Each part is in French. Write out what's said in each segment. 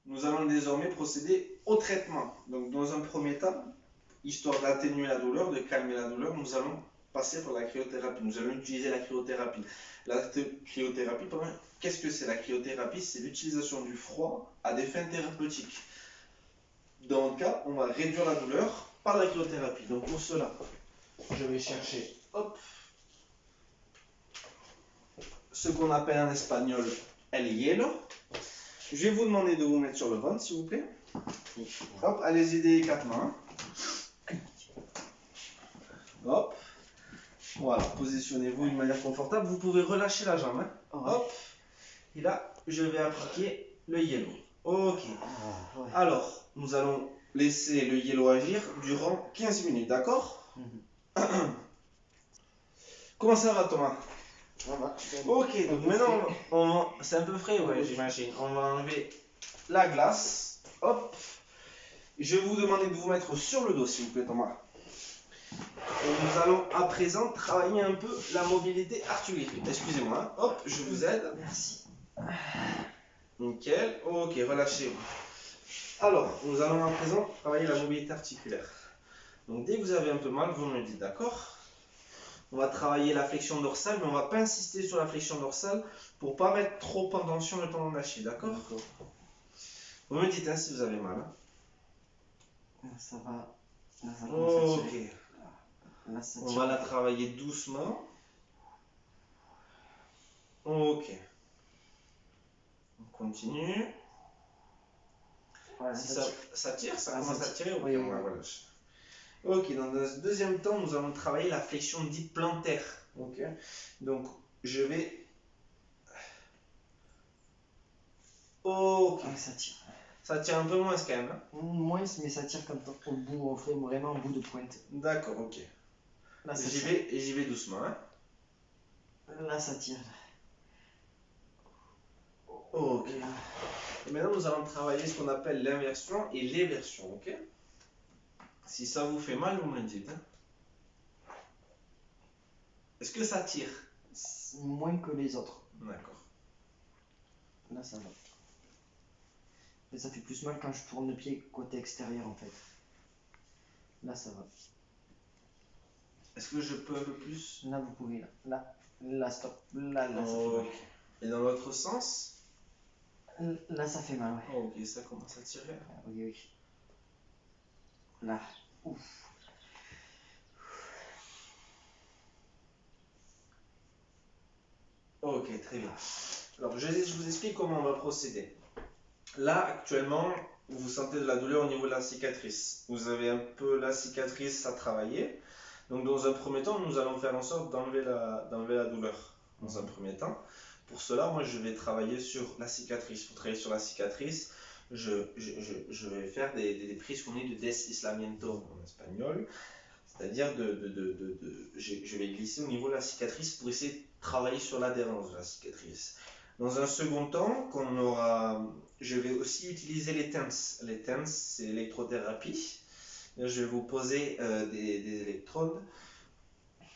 nous allons désormais procéder au traitement. Donc dans un premier temps, histoire d'atténuer la douleur, de calmer la douleur, nous allons passer par la cryothérapie. Nous allons utiliser la cryothérapie. La cryothérapie, qu'est-ce que c'est la cryothérapie? C'est l'utilisation du froid à des fins thérapeutiques. Dans le cas, on va réduire la douleur par la cryothérapie. Donc pour cela, je vais chercher, hop, ce qu'on appelle en espagnol el hielo. Je vais vous demander de vous mettre sur le ventre, s'il vous plaît. Hop, allez-y délicatement. Hop. Voilà, positionnez-vous d'une manière confortable. Vous pouvez relâcher la jambe. Hein. Hop. Et là, je vais appliquer le hielo. Ok. Alors, nous allons laisser le hielo agir durant 15 minutes, d'accord? Comment ça va, Thomas? Ok, donc maintenant, c'est un peu frais, ouais, j'imagine. On va enlever la glace. Hop. Je vais vous demander de vous mettre sur le dos, s'il vous plaît, Thomas. Et nous allons à présent travailler un peu la mobilité articulaire. Excusez-moi, hein. Hop, je vous aide. Merci. Nickel. Ok, relâchez-vous. Alors, nous allons à présent travailler la mobilité articulaire. Donc, dès que vous avez un peu mal, vous me le dites, d'accord? On va travailler la flexion dorsale, mais on ne va pas insister sur la flexion dorsale pour ne pas mettre trop en tension le tendon d'Achille, d'accord? Vous me dites hein, si vous avez mal. Hein. Ça va. Là, ça ok. Là, ça on va la travailler doucement. Ok. On continue. Voilà, si ça tire, ça commence à tirer. Oui, on va relâcher. Ok, dans un deuxième temps, nous allons travailler la flexion dite plantaire. Ok. Donc, je vais. Ok. Ça tire. Ça tire un peu moins quand même. Hein. Moins, mais ça tire comme au bout, on fait vraiment au bout de pointe. D'accord, ok. J'y vais doucement. Hein. Là, ça tire. Ok. Et maintenant, nous allons travailler ce qu'on appelle l'inversion et l'éversion, ok? Si ça vous fait mal, vous me le dites. Hein. Est-ce que ça tire? Moins que les autres. D'accord. Là, ça va. Mais ça fait plus mal quand je tourne le pied côté extérieur, en fait. Là, ça va. Est-ce que je peux un peu plus? Là, vous pouvez. Là, stop. Là, ça fait mal. Et dans l'autre sens? Là, ça fait mal, ouais. Ok, ça commence à tirer. Oui. Là. Ouf. Ok, très bien. Alors, je vous explique comment on va procéder. Là, actuellement, vous sentez de la douleur au niveau de la cicatrice. Vous avez un peu la cicatrice à travailler. Donc, dans un premier temps, nous allons faire en sorte d'enlever la douleur. Dans un premier temps. Pour cela, moi, je vais travailler sur la cicatrice. Pour travailler sur la cicatrice, je vais faire des prises qu'on dit de deslizamiento en espagnol. C'est-à-dire, je vais glisser au niveau de la cicatrice pour essayer de travailler sur l'adhérence de la cicatrice. Dans un second temps, je vais aussi utiliser les TENS. Les TENS, c'est l'électrothérapie. Je vais vous poser des électrodes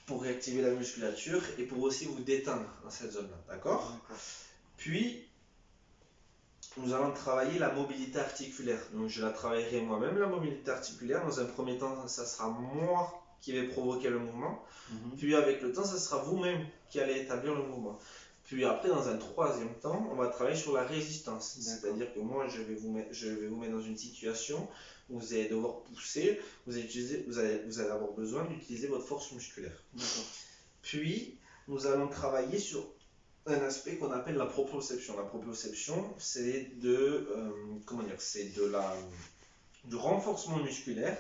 pour réactiver la musculature et pour aussi vous détendre dans cette zone-là. D'accord? Puis, nous allons travailler la mobilité articulaire. Donc, je la travaillerai moi-même, la mobilité articulaire. Dans un premier temps, ça sera moi qui vais provoquer le mouvement. Puis, avec le temps, ça sera vous-même qui allez établir le mouvement. Puis après, dans un troisième temps, on va travailler sur la résistance. C'est-à-dire que moi, je vais vous mettre dans une situation où vous allez devoir pousser, vous allez avoir besoin d'utiliser votre force musculaire. Puis, nous allons travailler sur un aspect qu'on appelle la proprioception. La proprioception, c'est du renforcement musculaire,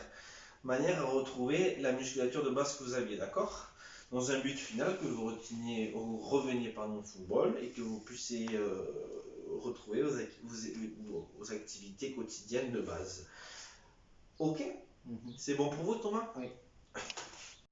manière à retrouver la musculature de base que vous aviez, d'accord? Dans un but final que vous reveniez au football et que vous puissiez retrouver vos activités quotidiennes de base. Ok? C'est bon pour vous, Thomas? Oui.